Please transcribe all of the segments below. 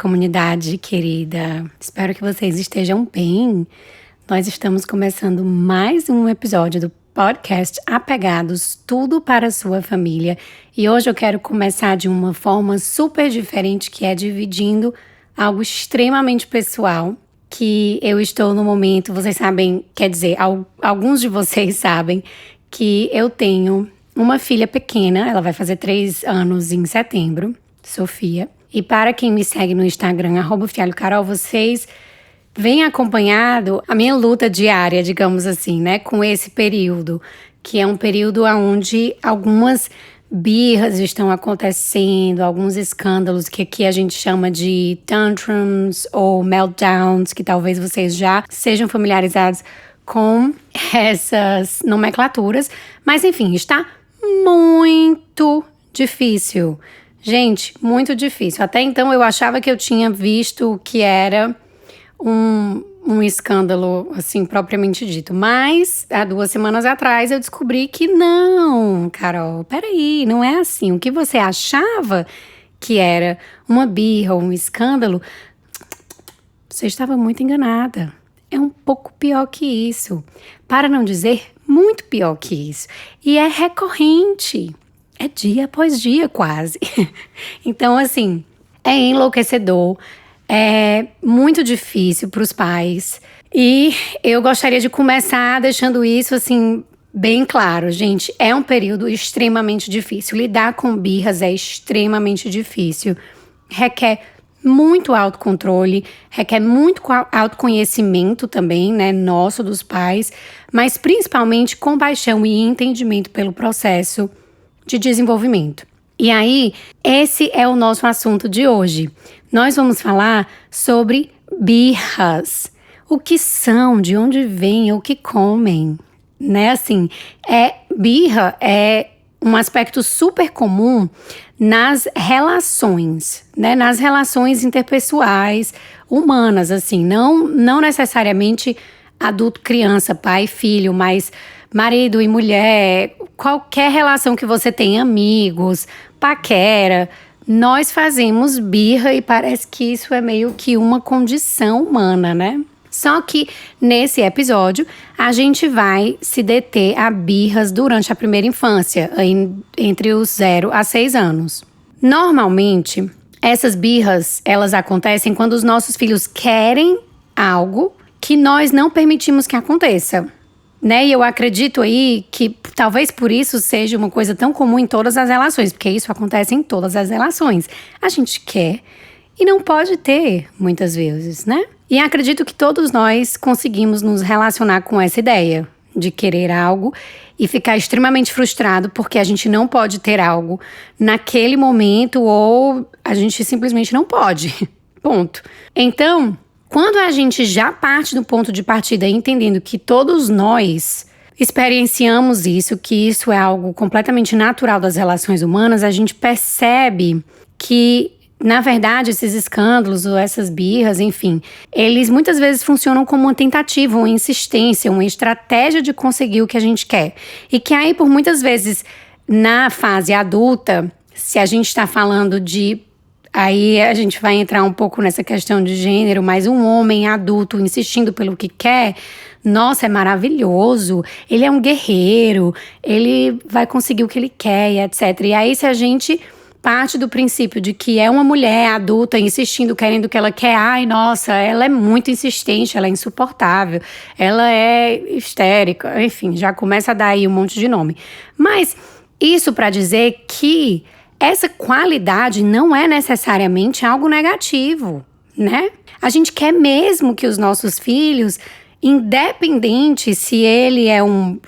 comunidade querida! Espero que vocês estejam bem. Nós estamos começando mais um episódio do podcast Apegados, tudo para a sua família. E hoje eu quero começar de uma forma super diferente, que é dividindo algo extremamente pessoal, que eu estou no momento, vocês sabem, quer dizer, alguns de vocês sabem que eu tenho uma filha pequena, ela vai fazer 3 anos em setembro, Sofia. E para quem me segue no Instagram, @fialhocarol, vocês vêm acompanhado a minha luta diária, digamos assim, né? Com esse período, que é um período onde algumas birras estão acontecendo, alguns escândalos que aqui a gente chama de tantrums ou meltdowns, que talvez vocês já sejam familiarizados com essas nomenclaturas. Mas enfim, está muito difícil. Gente, muito difícil. Até então eu achava que eu tinha visto que era um escândalo, assim, propriamente dito. Mas, há 2 semanas atrás, eu descobri que não, Carol, peraí, não é assim. O que você achava que era uma birra ou um escândalo, você estava muito enganada. É um pouco pior que isso. Para não dizer muito pior que isso. E é recorrente. É dia após dia, quase. Então, assim, é enlouquecedor, é muito difícil para os pais. E eu gostaria de começar deixando isso, assim, bem claro. Gente, é um período extremamente difícil. Lidar com birras é extremamente difícil. Requer muito autocontrole, requer muito autoconhecimento também, né, nosso, dos pais, mas principalmente compaixão e entendimento pelo processo de desenvolvimento. E aí, esse é o nosso assunto de hoje. Nós vamos falar sobre birras. O que são, de onde vêm, o que comem, né? Assim, birra é um aspecto super comum nas relações, né? Nas relações interpessoais humanas, assim, não necessariamente adulto-criança, pai e filho, mas marido e mulher, qualquer relação que você tenha, amigos, paquera, nós fazemos birra e parece que isso é meio que uma condição humana, né? Só que nesse episódio a gente vai se deter a birras durante a primeira infância, entre os 0 a 6 anos. Normalmente, essas birras, elas acontecem quando os nossos filhos querem algo que nós não permitimos que aconteça. Né? E eu acredito aí que talvez por isso seja uma coisa tão comum em todas as relações, porque isso acontece em todas as relações. A gente quer e não pode ter, muitas vezes, né? E acredito que todos nós conseguimos nos relacionar com essa ideia de querer algo e ficar extremamente frustrado porque a gente não pode ter algo naquele momento ou a gente simplesmente não pode. Ponto. Então, quando a gente já parte do ponto de partida entendendo que todos nós experienciamos isso, que isso é algo completamente natural das relações humanas, a gente percebe que, na verdade, esses escândalos ou essas birras, enfim, eles muitas vezes funcionam como uma tentativa, uma insistência, uma estratégia de conseguir o que a gente quer. E que aí, por muitas vezes, na fase adulta, se a gente está falando de... Aí a gente vai entrar um pouco nessa questão de gênero, mas um homem adulto insistindo pelo que quer, nossa, é maravilhoso, ele é um guerreiro, ele vai conseguir o que ele quer e etc. E aí se a gente parte do princípio de que é uma mulher adulta insistindo, querendo o que ela quer, ai, nossa, ela é muito insistente, ela é insuportável, ela é histérica, enfim, já começa a dar aí um monte de nome. Mas isso para dizer que essa qualidade não é necessariamente algo negativo, né? A gente quer mesmo que os nossos filhos, independente se ele é o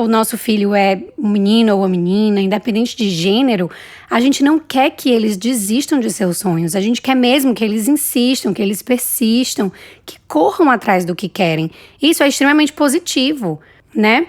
nosso filho é um menino ou uma menina, independente de gênero, a gente não quer que eles desistam de seus sonhos. A gente quer mesmo que eles insistam, que eles persistam, que corram atrás do que querem. Isso é extremamente positivo, né?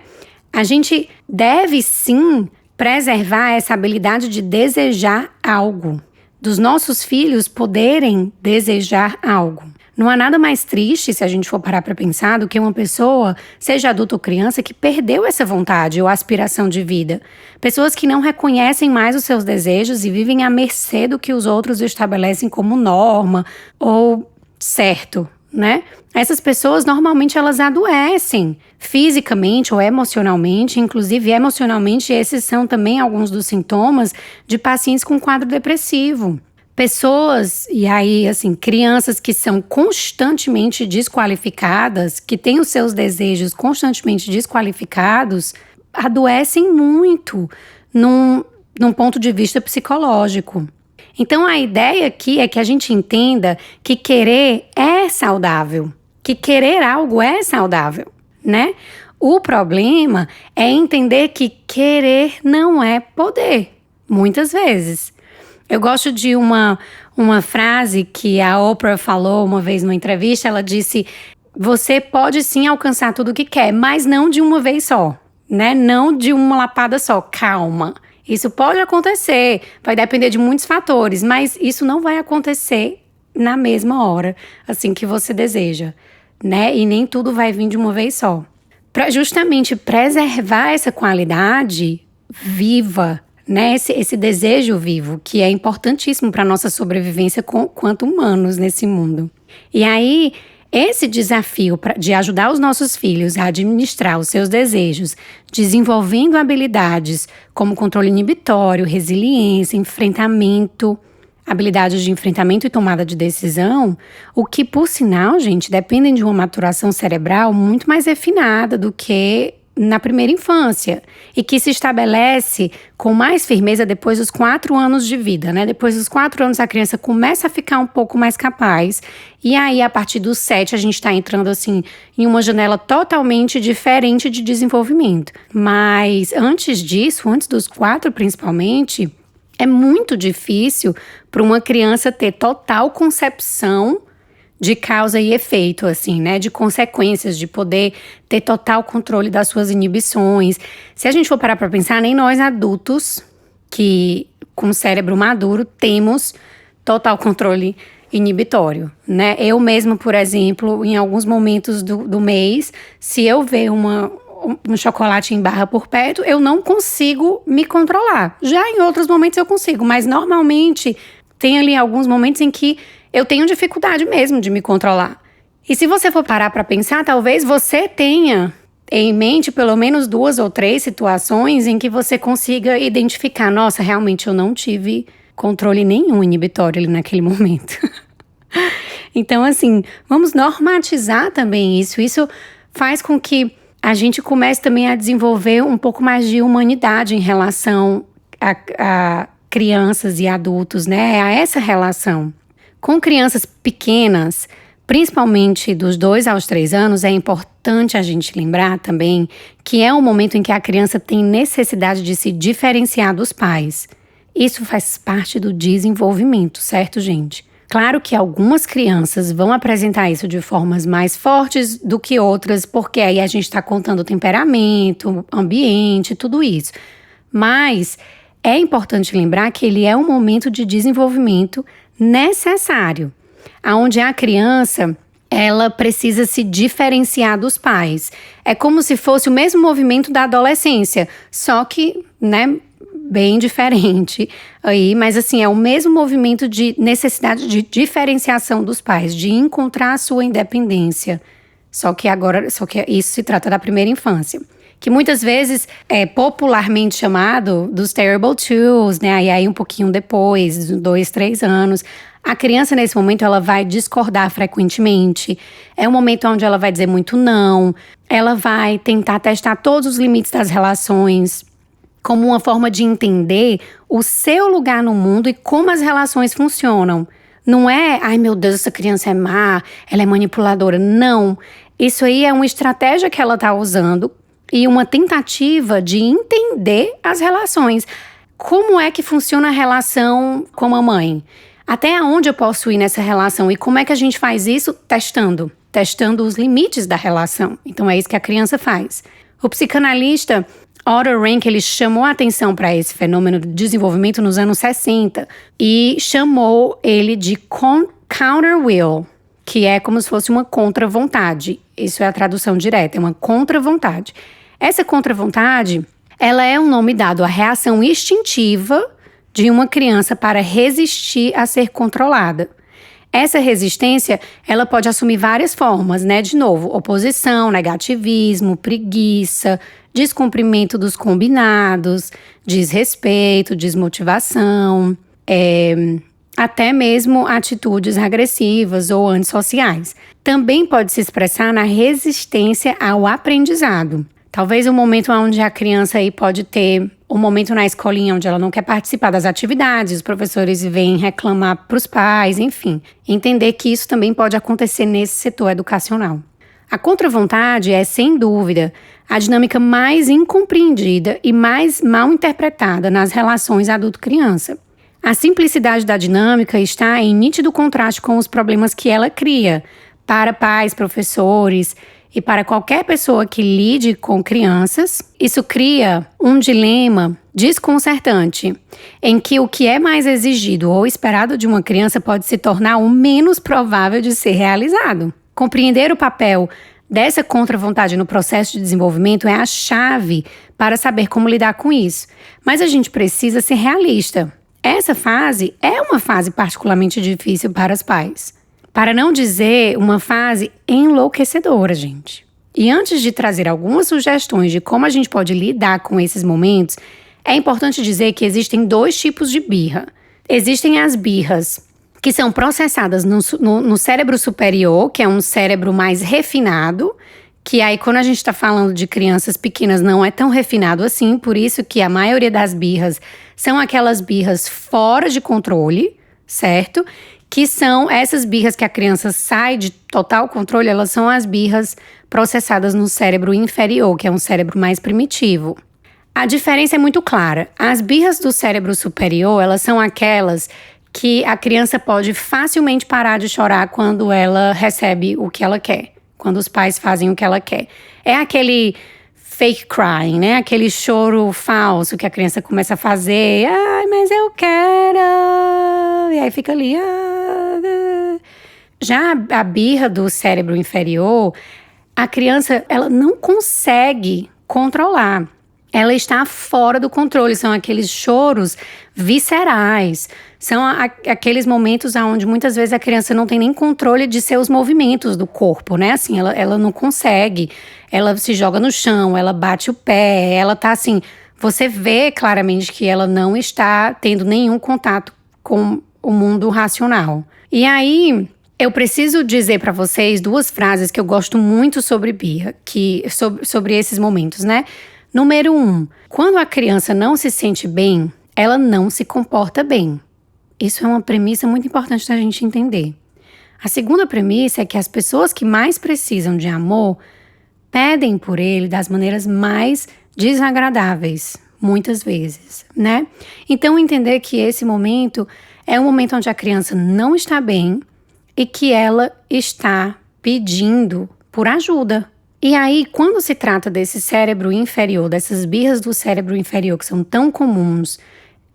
A gente deve sim preservar essa habilidade de desejar algo, dos nossos filhos poderem desejar algo. Não há nada mais triste, se a gente for parar para pensar, do que uma pessoa, seja adulta ou criança, que perdeu essa vontade ou aspiração de vida. Pessoas que não reconhecem mais os seus desejos e vivem à mercê do que os outros estabelecem como norma ou certo, né? Essas pessoas, normalmente, elas adoecem fisicamente ou emocionalmente. Inclusive, emocionalmente, esses são também alguns dos sintomas de pacientes com quadro depressivo. Pessoas, e aí, assim, crianças que são constantemente desqualificadas, que têm os seus desejos constantemente desqualificados, adoecem muito num ponto de vista psicológico. Então, a ideia aqui é que a gente entenda que querer é saudável, que querer algo é saudável, né? O problema é entender que querer não é poder, muitas vezes. Eu gosto de uma frase que a Oprah falou uma vez numa entrevista. Ela disse: você pode sim alcançar tudo o que quer, mas não de uma vez só, né? Não de uma lapada só. Calma. Isso pode acontecer, vai depender de muitos fatores, mas isso não vai acontecer na mesma hora, assim que você deseja, né? E nem tudo vai vir de uma vez só. Para justamente preservar essa qualidade viva, né? Esse desejo vivo, que é importantíssimo para a nossa sobrevivência quanto humanos nesse mundo. E aí, esse desafio de ajudar os nossos filhos a administrar os seus desejos, desenvolvendo habilidades como controle inibitório, resiliência, enfrentamento, habilidades de enfrentamento e tomada de decisão, o que, por sinal, gente, dependem de uma maturação cerebral muito mais refinada do que na primeira infância, e que se estabelece com mais firmeza depois dos 4 anos de vida, né? Depois dos 4 anos a criança começa a ficar um pouco mais capaz, e aí a partir dos 7 a gente está entrando assim em uma janela totalmente diferente de desenvolvimento. Mas antes disso, antes dos 4 principalmente, é muito difícil para uma criança ter total concepção de causa e efeito, assim, né? De consequências, de poder ter total controle das suas inibições. Se a gente for parar para pensar, nem nós adultos, que com cérebro maduro, temos total controle inibitório, né? Eu mesma, por exemplo, em alguns momentos do mês, se eu ver um chocolate em barra por perto, eu não consigo me controlar. Já em outros momentos eu consigo, mas normalmente tem ali alguns momentos em que eu tenho dificuldade mesmo de me controlar. E se você for parar para pensar, talvez você tenha em mente pelo menos 2 ou 3 situações em que você consiga identificar: nossa, realmente eu não tive controle nenhum inibitório ali naquele momento. Então, assim, vamos normatizar também isso. Isso faz com que a gente comece também a desenvolver um pouco mais de humanidade em relação a crianças e adultos, né? A essa relação. Com crianças pequenas, principalmente dos 2 aos 3 anos, é importante a gente lembrar também que é um momento em que a criança tem necessidade de se diferenciar dos pais. Isso faz parte do desenvolvimento, certo, gente? Claro que algumas crianças vão apresentar isso de formas mais fortes do que outras, porque aí a gente está contando temperamento, ambiente, tudo isso. Mas é importante lembrar que ele é um momento de desenvolvimento necessário, onde a criança, ela precisa se diferenciar dos pais. É como se fosse o mesmo movimento da adolescência, só que, né, bem diferente aí, mas assim, é o mesmo movimento de necessidade de diferenciação dos pais, de encontrar a sua independência. Só que isso se trata da primeira infância, que muitas vezes é popularmente chamado dos terrible twos, né? E aí um pouquinho depois, 2, 3 anos, a criança nesse momento ela vai discordar frequentemente. É um momento onde ela vai dizer muito não, ela vai tentar testar todos os limites das relações, como uma forma de entender o seu lugar no mundo e como as relações funcionam. Não é, ai meu Deus, essa criança é má, ela é manipuladora. Não, isso aí é uma estratégia que ela está usando e uma tentativa de entender as relações. Como é que funciona a relação com a mãe? Até onde eu posso ir nessa relação? E como é que a gente faz isso? Testando os limites da relação. Então é isso que a criança faz. O psicanalista Otto Rank, ele chamou a atenção para esse fenômeno de desenvolvimento nos anos 60 e chamou ele de counter will, que é como se fosse uma contra-vontade. Isso é a tradução direta, é uma contra-vontade. Essa contra-vontade, ela é um nome dado à reação instintiva de uma criança para resistir a ser controlada. Essa resistência, ela pode assumir várias formas, né? De novo, oposição, negativismo, preguiça, descumprimento dos combinados, desrespeito, desmotivação, até mesmo atitudes agressivas ou antissociais. Também pode se expressar na resistência ao aprendizado. Talvez um momento onde a criança aí pode ter um momento na escolinha onde ela não quer participar das atividades, os professores vêm reclamar para os pais, enfim. Entender que isso também pode acontecer nesse setor educacional. A contra-vontade é, sem dúvida, a dinâmica mais incompreendida e mais mal interpretada nas relações adulto-criança. A simplicidade da dinâmica está em nítido contraste com os problemas que ela cria para pais, professores e para qualquer pessoa que lide com crianças. Isso cria um dilema desconcertante, em que o que é mais exigido ou esperado de uma criança pode se tornar o menos provável de ser realizado. Compreender o papel dessa contra-vontade no processo de desenvolvimento é a chave para saber como lidar com isso. Mas a gente precisa ser realista. Essa fase é uma fase particularmente difícil para os pais. Para não dizer uma fase enlouquecedora, gente. E antes de trazer algumas sugestões de como a gente pode lidar com esses momentos, é importante dizer que existem 2 tipos de birra. Existem as birras que são processadas no cérebro superior, que é um cérebro mais refinado, que aí quando a gente está falando de crianças pequenas não é tão refinado assim, por isso que a maioria das birras são aquelas birras fora de controle, certo? Que são essas birras que a criança sai de total controle, elas são as birras processadas no cérebro inferior, que é um cérebro mais primitivo. A diferença é muito clara. As birras do cérebro superior, elas são aquelas que a criança pode facilmente parar de chorar quando ela recebe o que ela quer, quando os pais fazem o que ela quer. É aquele fake crying, né? Aquele choro falso que a criança começa a fazer. Ai, mas eu quero. E aí fica ali. Já a birra do cérebro inferior, a criança ela não consegue controlar. Ela está fora do controle, são aqueles choros viscerais, são aqueles momentos onde muitas vezes a criança não tem nem controle de seus movimentos do corpo, né? Assim, ela não consegue, ela se joga no chão, ela bate o pé, ela tá assim, você vê claramente que ela não está tendo nenhum contato com o mundo racional. E aí, eu preciso dizer para vocês 2 frases que eu gosto muito sobre birra, sobre esses momentos, né? Número 1, quando a criança não se sente bem, ela não se comporta bem. Isso é uma premissa muito importante da gente entender. A segunda premissa é que as pessoas que mais precisam de amor pedem por ele das maneiras mais desagradáveis, muitas vezes, né? Então, entender que esse momento é um momento onde a criança não está bem e que ela está pedindo por ajuda. E aí, quando se trata desse cérebro inferior, dessas birras do cérebro inferior que são tão comuns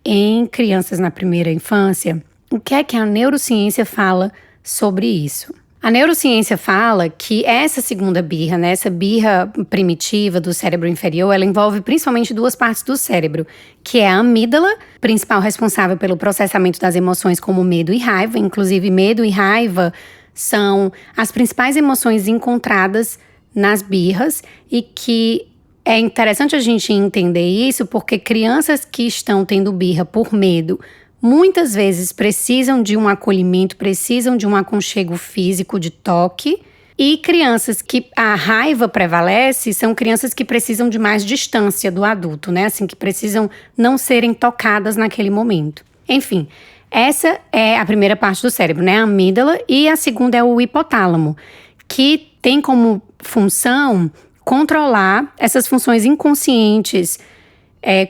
em crianças na primeira infância, o que é que a neurociência fala sobre isso? A neurociência fala que essa segunda birra, né, essa birra primitiva do cérebro inferior, ela envolve principalmente 2 partes do cérebro, que é a amígdala, principal responsável pelo processamento das emoções como medo e raiva. Inclusive, medo e raiva são as principais emoções encontradas nas birras, e que é interessante a gente entender isso porque crianças que estão tendo birra por medo muitas vezes precisam de um acolhimento, precisam de um aconchego físico, de toque, e crianças que a raiva prevalece são crianças que precisam de mais distância do adulto, né? Assim, que precisam não serem tocadas naquele momento. Enfim, essa é a primeira parte do cérebro, né? A amígdala, e a segunda é o hipotálamo, que tem como função controlar essas funções inconscientes,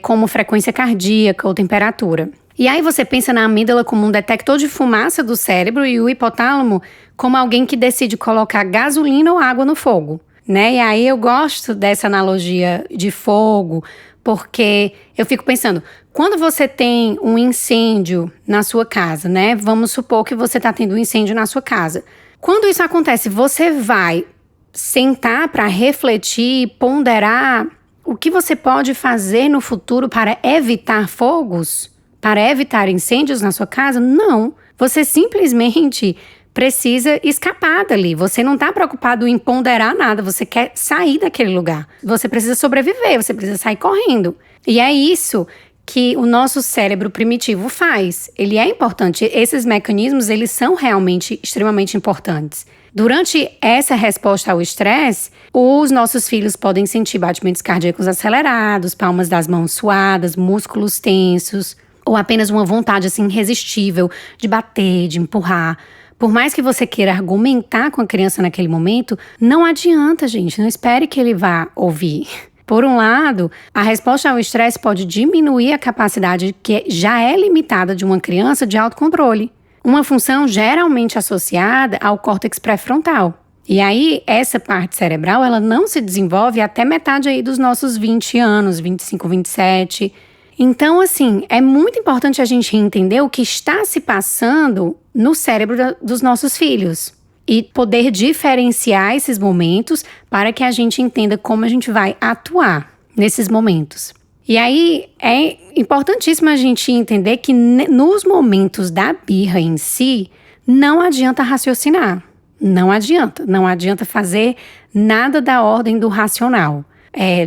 como frequência cardíaca ou temperatura. E aí você pensa na amígdala como um detector de fumaça do cérebro e o hipotálamo como alguém que decide colocar gasolina ou água no fogo, né? E aí eu gosto dessa analogia de fogo, porque eu fico pensando, quando você tem um incêndio na sua casa, né? Vamos supor que você está tendo um incêndio na sua casa. Quando isso acontece, você vai sentar para refletir, ponderar o que você pode fazer no futuro para evitar fogos? Para evitar incêndios na sua casa? Não. Você simplesmente precisa escapar dali. Você não está preocupado em ponderar nada. Você quer sair daquele lugar. Você precisa sobreviver. Você precisa sair correndo. E é isso que o nosso cérebro primitivo faz. Ele é importante. Esses mecanismos, eles são realmente extremamente importantes. Durante essa resposta ao estresse, os nossos filhos podem sentir batimentos cardíacos acelerados, palmas das mãos suadas, músculos tensos, ou apenas uma vontade assim irresistível de bater, de empurrar. Por mais que você queira argumentar com a criança naquele momento, não adianta, gente. Não espere que ele vá ouvir. Por um lado, a resposta ao estresse pode diminuir a capacidade que já é limitada de uma criança de autocontrole. Uma função geralmente associada ao córtex pré-frontal. E aí, essa parte cerebral, ela não se desenvolve até metade aí dos nossos 20 anos, 25, 27. Então, assim, é muito importante a gente entender o que está se passando no cérebro dos nossos filhos. E poder diferenciar esses momentos para que a gente entenda como a gente vai atuar nesses momentos. E aí, é importantíssimo a gente entender que nos momentos da birra em si, não adianta raciocinar. Não adianta fazer nada da ordem do racional.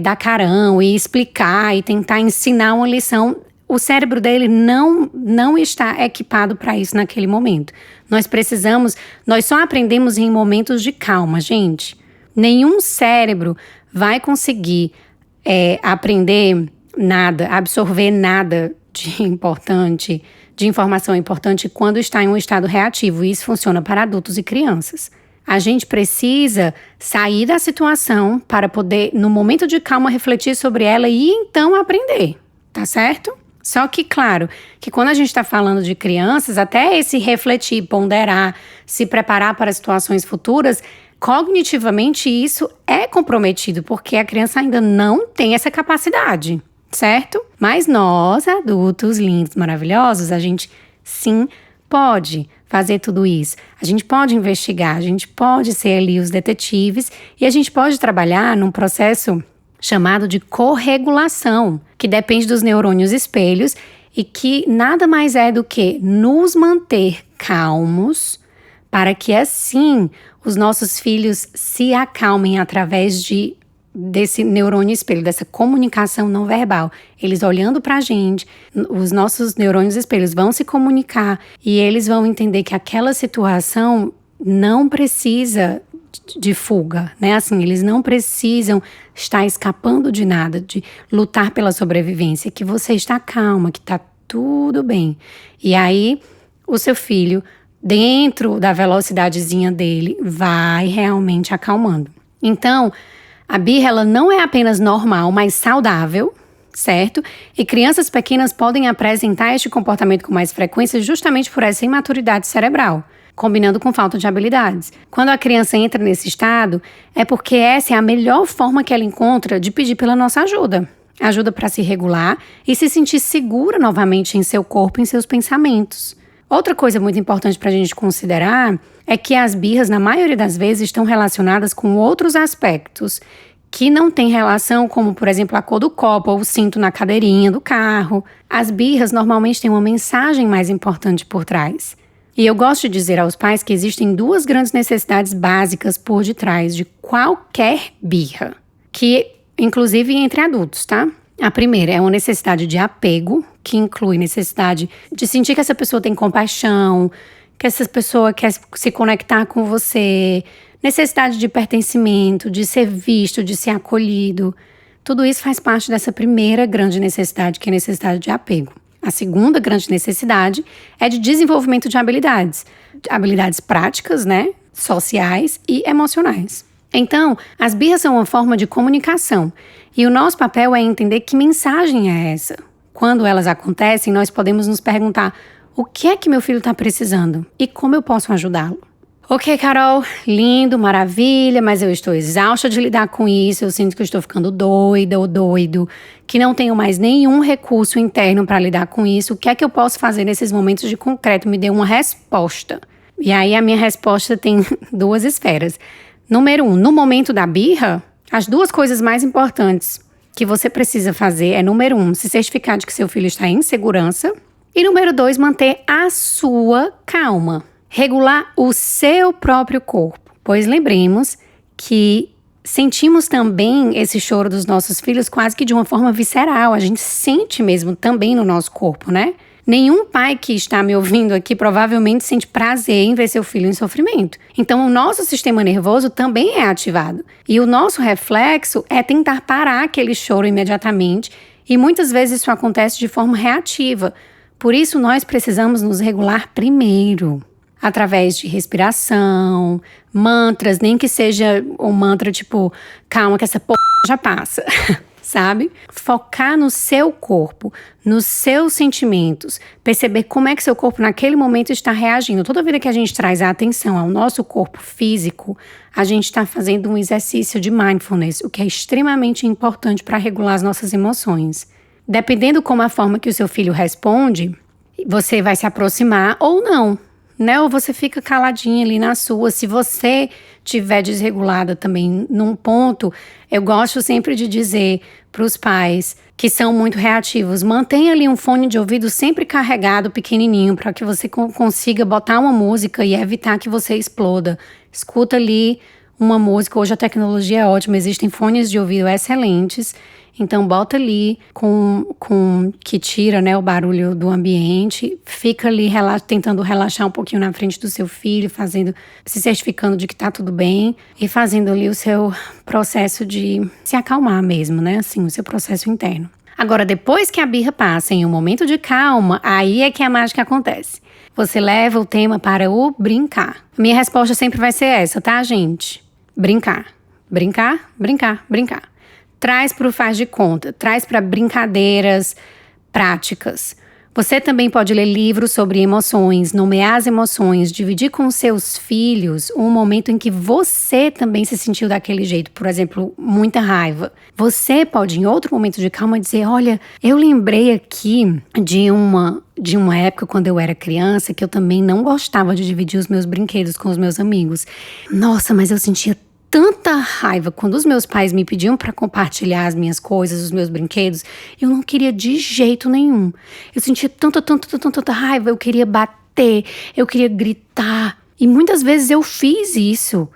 Dar carão e explicar e tentar ensinar uma lição. O cérebro dele não está equipado para isso naquele momento. Nós só aprendemos em momentos de calma, gente. Nenhum cérebro vai conseguir aprender nada, absorver nada de informação importante quando está em um estado reativo. E isso funciona para adultos e crianças. A gente precisa sair da situação para poder, no momento de calma, refletir sobre ela e então aprender, tá certo? Só que, claro, que quando a gente está falando de crianças, até esse refletir, ponderar, se preparar para situações futuras, cognitivamente isso é comprometido, porque a criança ainda não tem essa capacidade, certo? Mas nós, adultos lindos, maravilhosos, a gente sim pode fazer tudo isso. A gente pode investigar, a gente pode ser ali os detetives e a gente pode trabalhar num processo chamado de corregulação, que depende dos neurônios espelhos e que nada mais é do que nos manter calmos para que assim os nossos filhos se acalmem através desse neurônio espelho, dessa comunicação não verbal. Eles olhando pra gente, os nossos neurônios espelhos vão se comunicar e eles vão entender que aquela situação não precisa de fuga, né? Assim, eles não precisam estar escapando de nada, de lutar pela sobrevivência, que você está calma, que tá tudo bem. E aí, o seu filho, dentro da velocidadezinha dele, vai realmente acalmando. Então, a birra, ela não é apenas normal, mas saudável, certo? E crianças pequenas podem apresentar este comportamento com mais frequência justamente por essa imaturidade cerebral, combinando com falta de habilidades. Quando a criança entra nesse estado, é porque essa é a melhor forma que ela encontra de pedir pela nossa ajuda. Ajuda para se regular e se sentir segura novamente em seu corpo e em seus pensamentos. Outra coisa muito importante para a gente considerar é que as birras, na maioria das vezes, estão relacionadas com outros aspectos que não têm relação, como, por exemplo, a cor do copo ou o cinto na cadeirinha do carro. As birras normalmente têm uma mensagem mais importante por trás. E eu gosto de dizer aos pais que existem duas grandes necessidades básicas por detrás de qualquer birra, que, inclusive entre adultos, tá? A primeira é uma necessidade de apego, que inclui necessidade de sentir que essa pessoa tem compaixão, que essa pessoa quer se conectar com você, necessidade de pertencimento, de ser visto, de ser acolhido. Tudo isso faz parte dessa primeira grande necessidade, que é a necessidade de apego. A segunda grande necessidade é de desenvolvimento de habilidades práticas, né, sociais e emocionais. Então, as birras são uma forma de comunicação e o nosso papel é entender que mensagem é essa. Quando elas acontecem, nós podemos nos perguntar: o que é que meu filho está precisando e como eu posso ajudá-lo? Ok, Carol, lindo, maravilha, mas eu estou exausta de lidar com isso, eu sinto que eu estou ficando doida ou doido, que não tenho mais nenhum recurso interno para lidar com isso. O que é que eu posso fazer nesses momentos de concreto? Me dê uma resposta. E aí a minha resposta tem duas esferas. Número 1, no momento da birra, as duas coisas mais importantes que você precisa fazer é, número 1, se certificar de que seu filho está em segurança. E número 2, manter a sua calma. Regular o seu próprio corpo. Pois lembremos que sentimos também esse choro dos nossos filhos quase que de uma forma visceral. A gente sente mesmo também no nosso corpo, né? Nenhum pai que está me ouvindo aqui provavelmente sente prazer em ver seu filho em sofrimento. Então, o nosso sistema nervoso também é ativado. E o nosso reflexo é tentar parar aquele choro imediatamente. E muitas vezes isso acontece de forma reativa. Por isso, nós precisamos nos regular primeiro. Através de respiração, mantras, nem que seja um mantra tipo, calma que essa porra já passa. Sabe? Focar no seu corpo, nos seus sentimentos, perceber como é que seu corpo naquele momento está reagindo. Toda vida que a gente traz a atenção ao nosso corpo físico, a gente está fazendo um exercício de mindfulness, o que é extremamente importante para regular as nossas emoções. Dependendo como a forma que o seu filho responde, você vai se aproximar ou não, né? Ou você fica caladinha ali na sua. Se você estiver desregulada também num ponto, eu gosto sempre de dizer para os pais que são muito reativos, mantenha ali um fone de ouvido sempre carregado, pequenininho, para que você consiga botar uma música e evitar que você exploda. Escuta ali uma música. Hoje a tecnologia é ótima, existem fones de ouvido excelentes. Então, bota ali que tira, né, o barulho do ambiente, fica ali tentando relaxar um pouquinho na frente do seu filho, se certificando de que tá tudo bem e fazendo ali o seu processo de se acalmar mesmo, né, assim, o seu processo interno. Agora, depois que a birra passa em um momento de calma, aí é que a mágica acontece. Você leva o tema para o brincar. Minha resposta sempre vai ser essa, tá, gente? Brincar. Brincar, brincar, brincar. Traz para o faz de conta, traz para brincadeiras práticas. Você também pode ler livros sobre emoções, nomear as emoções, dividir com seus filhos um momento em que você também se sentiu daquele jeito. Por exemplo, muita raiva. Você pode, em outro momento de calma, dizer, olha, eu lembrei aqui de uma época quando eu era criança que eu também não gostava de dividir os meus brinquedos com os meus amigos. Nossa, mas eu sentia tanta raiva quando os meus pais me pediam para compartilhar as minhas coisas, os meus brinquedos. Eu não queria de jeito nenhum. Eu sentia tanta raiva. Eu queria bater, eu queria gritar. E muitas vezes eu fiz isso.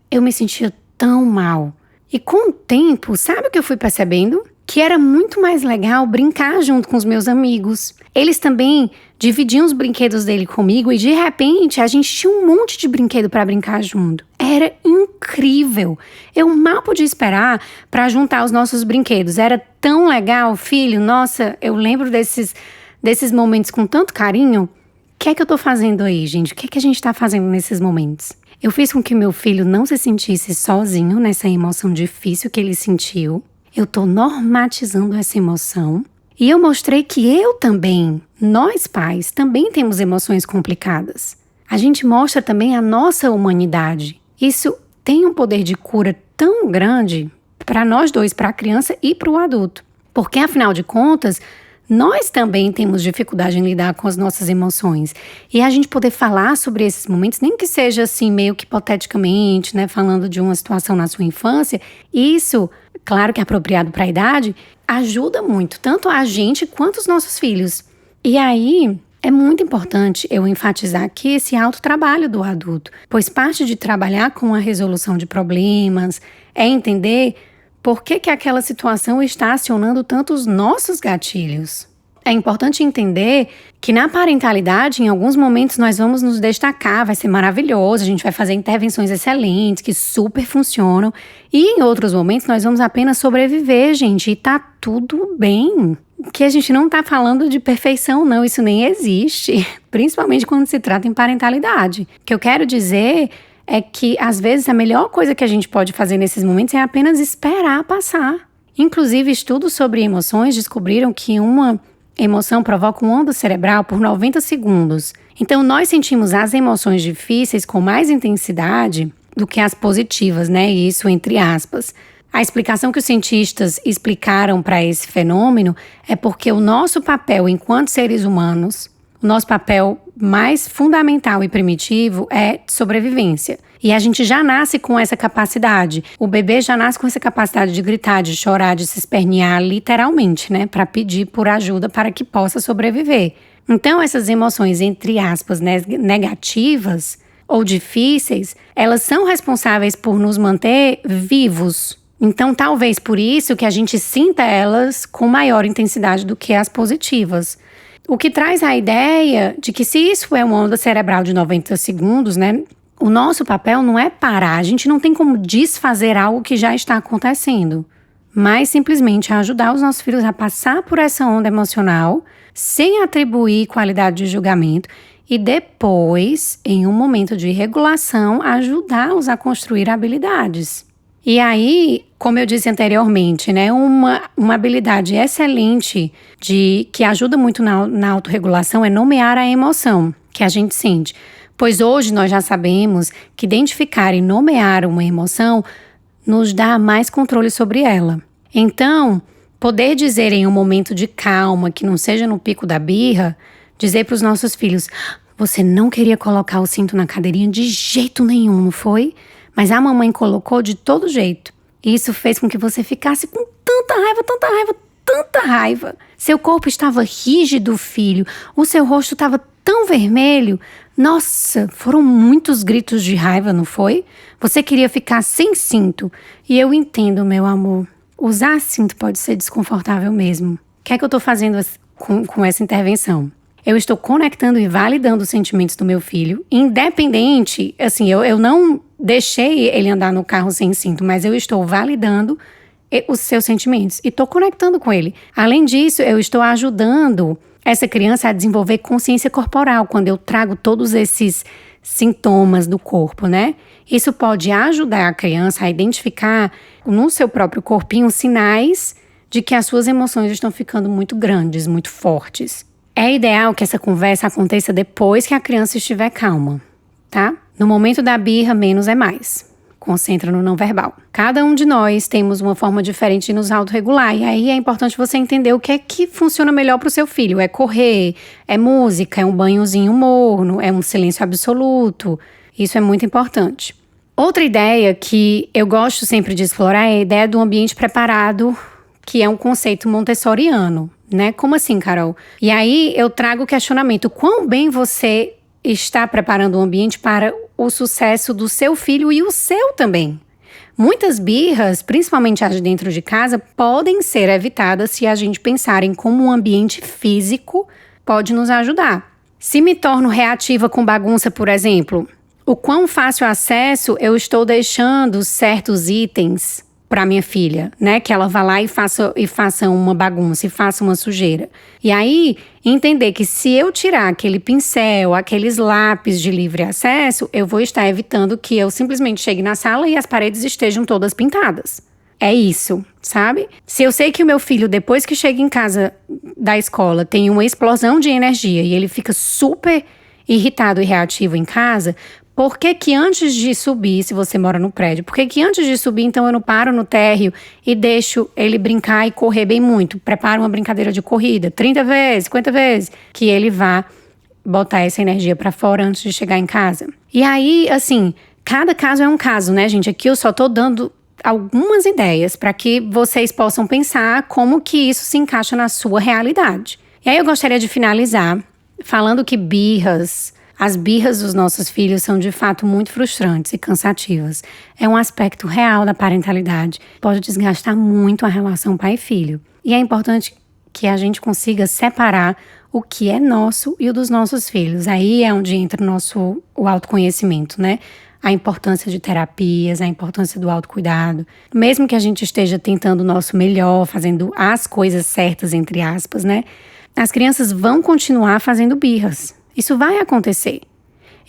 Eu me sentia tão mal. E com o tempo, sabe o que eu fui percebendo? Que era muito mais legal brincar junto com os meus amigos. Eles também dividiam os brinquedos dele comigo e de repente a gente tinha um monte de brinquedo para brincar junto. Era incrível. Eu mal podia esperar para juntar os nossos brinquedos. Era tão legal, filho. Nossa, eu lembro desses momentos com tanto carinho. O que é que eu tô fazendo aí, gente? O que é que a gente tá fazendo nesses momentos? Eu fiz com que meu filho não se sentisse sozinho nessa emoção difícil que ele sentiu. Eu tô normatizando essa emoção. E eu mostrei que eu também, nós pais, também temos emoções complicadas. A gente mostra também a nossa humanidade. Isso tem um poder de cura tão grande para nós dois, para a criança e para o adulto. Porque, afinal de contas, nós também temos dificuldade em lidar com as nossas emoções. E a gente poder falar sobre esses momentos, nem que seja assim, meio que hipoteticamente, né, falando de uma situação na sua infância, isso, claro que é apropriado para a idade, ajuda muito, tanto a gente quanto os nossos filhos. E aí, é muito importante eu enfatizar aqui esse autotrabalho do adulto, pois parte de trabalhar com a resolução de problemas é entender por que aquela situação está acionando tanto os nossos gatilhos. É importante entender que na parentalidade, em alguns momentos, nós vamos nos destacar, vai ser maravilhoso, a gente vai fazer intervenções excelentes, que super funcionam. E em outros momentos, nós vamos apenas sobreviver, gente, e tá tudo bem. Que a gente não tá falando de perfeição, não, isso nem existe. Principalmente quando se trata em parentalidade. O que eu quero dizer é que, às vezes, a melhor coisa que a gente pode fazer nesses momentos é apenas esperar passar. Inclusive, estudos sobre emoções descobriram que uma emoção provoca uma onda cerebral por 90 segundos. Então, nós sentimos as emoções difíceis com mais intensidade do que as positivas, né? Isso entre aspas. A explicação que os cientistas explicaram para esse fenômeno é porque o nosso papel enquanto seres humanos, o nosso papel mais fundamental e primitivo é sobrevivência. E a gente já nasce com essa capacidade. O bebê já nasce com essa capacidade de gritar, de chorar, de se espernear, literalmente, né? Para pedir por ajuda para que possa sobreviver. Então, essas emoções, entre aspas, negativas ou difíceis, elas são responsáveis por nos manter vivos. Então, talvez por isso que a gente sinta elas com maior intensidade do que as positivas. O que traz a ideia de que se isso é uma onda cerebral de 90 segundos, né? O nosso papel não é parar, a gente não tem como desfazer algo que já está acontecendo, mas simplesmente ajudar os nossos filhos a passar por essa onda emocional sem atribuir qualidade de julgamento e depois, em um momento de regulação, ajudá-los a construir habilidades. E aí, como eu disse anteriormente, né, uma habilidade excelente que ajuda muito na autorregulação é nomear a emoção que a gente sente. Pois hoje nós já sabemos que identificar e nomear uma emoção nos dá mais controle sobre ela. Então, poder dizer em um momento de calma, que não seja no pico da birra, dizer para os nossos filhos: você não queria colocar o cinto na cadeirinha de jeito nenhum, não foi? Mas a mamãe colocou de todo jeito. Isso fez com que você ficasse com tanta raiva, tanta raiva, tanta raiva. Seu corpo estava rígido, filho. O seu rosto estava tão vermelho. Nossa, foram muitos gritos de raiva, não foi? Você queria ficar sem cinto. E eu entendo, meu amor. Usar cinto pode ser desconfortável mesmo. O que é que eu estou fazendo com essa intervenção? Eu estou conectando e validando os sentimentos do meu filho, independente, assim, eu não deixei ele andar no carro sem cinto, mas eu estou validando os seus sentimentos e estou conectando com ele. Além disso, eu estou ajudando essa criança a desenvolver consciência corporal, quando eu trago todos esses sintomas do corpo, né? Isso pode ajudar a criança a identificar no seu próprio corpinho sinais de que as suas emoções estão ficando muito grandes, muito fortes. É ideal que essa conversa aconteça depois que a criança estiver calma, tá? No momento da birra, menos é mais. Concentra no não verbal. Cada um de nós temos uma forma diferente de nos autorregular. E aí é importante você entender o que é que funciona melhor para o seu filho. É correr, é música, é um banhozinho morno, é um silêncio absoluto. Isso é muito importante. Outra ideia que eu gosto sempre de explorar é a ideia do ambiente preparado, que é um conceito montessoriano, né? Como assim, Carol? E aí eu trago o questionamento: quão bem você está preparando o ambiente para o sucesso do seu filho e o seu também? Muitas birras, principalmente as de dentro de casa, podem ser evitadas se a gente pensar em como um ambiente físico pode nos ajudar. Se me torno reativa com bagunça, por exemplo, o quão fácil acesso eu estou deixando certos itens para minha filha, né? Que ela vá lá e faça uma bagunça, e faça uma sujeira. E aí, entender que se eu tirar aquele pincel, aqueles lápis de livre acesso, eu vou estar evitando que eu simplesmente chegue na sala e as paredes estejam todas pintadas. É isso, sabe? Se eu sei que o meu filho, depois que chega em casa da escola, tem uma explosão de energia e ele fica super irritado e reativo em casa, por que que antes de subir, se você mora no prédio, por que que antes de subir, então eu não paro no térreo e deixo ele brincar e correr bem muito? Preparo uma brincadeira de corrida, 30 vezes, 50 vezes, que ele vá botar essa energia pra fora antes de chegar em casa. E aí, assim, cada caso é um caso, né, gente? Aqui eu só tô dando algumas ideias para que vocês possam pensar como que isso se encaixa na sua realidade. E aí eu gostaria de finalizar falando que as birras dos nossos filhos são de fato muito frustrantes e cansativas. É um aspecto real da parentalidade. Pode desgastar muito a relação pai e filho. E é importante que a gente consiga separar o que é nosso e o dos nossos filhos. Aí é onde entra o autoconhecimento, né? A importância de terapias, a importância do autocuidado. Mesmo que a gente esteja tentando o nosso melhor, fazendo as coisas certas, entre aspas, né? As crianças vão continuar fazendo birras. Isso vai acontecer.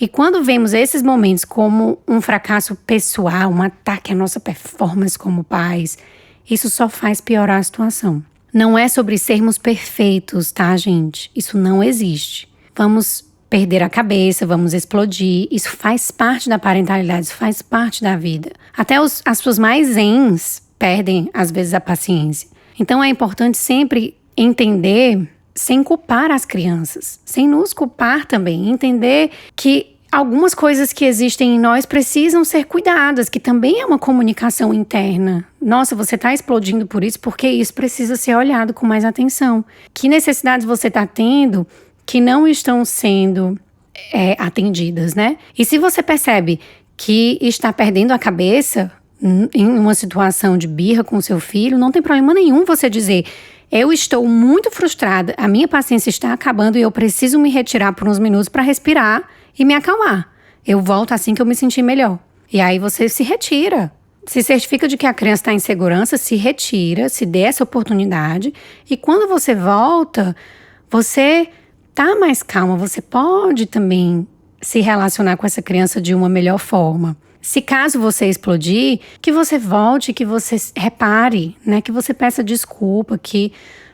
E quando vemos esses momentos como um fracasso pessoal, um ataque à nossa performance como pais, isso só faz piorar a situação. Não é sobre sermos perfeitos, tá, gente? Isso não existe. Vamos perder a cabeça, vamos explodir. Isso faz parte da parentalidade, isso faz parte da vida. Até as pessoas mais zens perdem, às vezes, a paciência. Então é importante sempre entender sem culpar as crianças, sem nos culpar também, entender que algumas coisas que existem em nós precisam ser cuidadas, que também é uma comunicação interna. Nossa, você está explodindo por isso, porque isso precisa ser olhado com mais atenção. Que necessidades você está tendo que não estão sendo atendidas, né? E se você percebe que está perdendo a cabeça em uma situação de birra com seu filho, não tem problema nenhum você dizer: eu estou muito frustrada, a minha paciência está acabando e eu preciso me retirar por uns minutos para respirar e me acalmar. Eu volto assim que eu me sentir melhor. E aí você se retira. Se certifica de que a criança está em segurança, se retira, se dê essa oportunidade. E quando você volta, você tá mais calma. Você pode também se relacionar com essa criança de uma melhor forma. Se caso você explodir, que você volte, que você repare, né? Que você peça desculpa, que...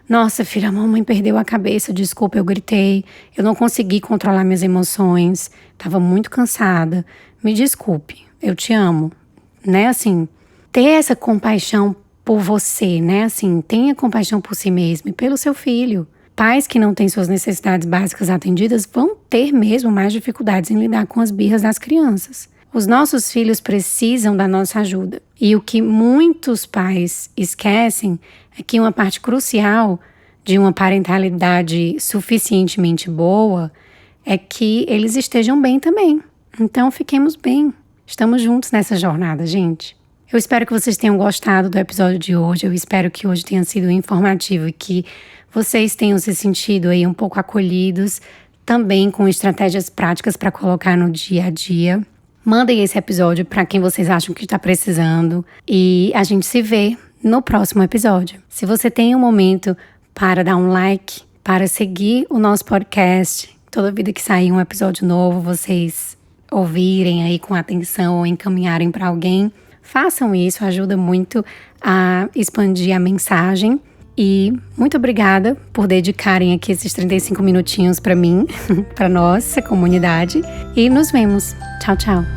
Nossa, filha, a mamãe perdeu a cabeça, desculpa, eu gritei, eu não consegui controlar minhas emoções, estava muito cansada, me desculpe, eu te amo, né, assim, ter essa compaixão por você, né, assim, tenha compaixão por si mesmo e pelo seu filho. Pais que não têm suas necessidades básicas atendidas vão ter mesmo mais dificuldades em lidar com as birras das crianças. Os nossos filhos precisam da nossa ajuda. E o que muitos pais esquecem é que uma parte crucial de uma parentalidade suficientemente boa é que eles estejam bem também. Então, fiquemos bem. Estamos juntos nessa jornada, gente. Eu espero que vocês tenham gostado do episódio de hoje. Eu espero que hoje tenha sido informativo e que vocês tenham se sentido aí um pouco acolhidos, também com estratégias práticas para colocar no dia a dia. Mandem esse episódio para quem vocês acham que está precisando e a gente se vê no próximo episódio. Se você tem um momento para dar um like, para seguir o nosso podcast, toda vida que sair um episódio novo, vocês ouvirem aí com atenção ou encaminharem para alguém, façam isso, ajuda muito a expandir a mensagem. E muito obrigada por dedicarem aqui esses 35 minutinhos para mim, para nossa comunidade. E nos vemos. Tchau, tchau.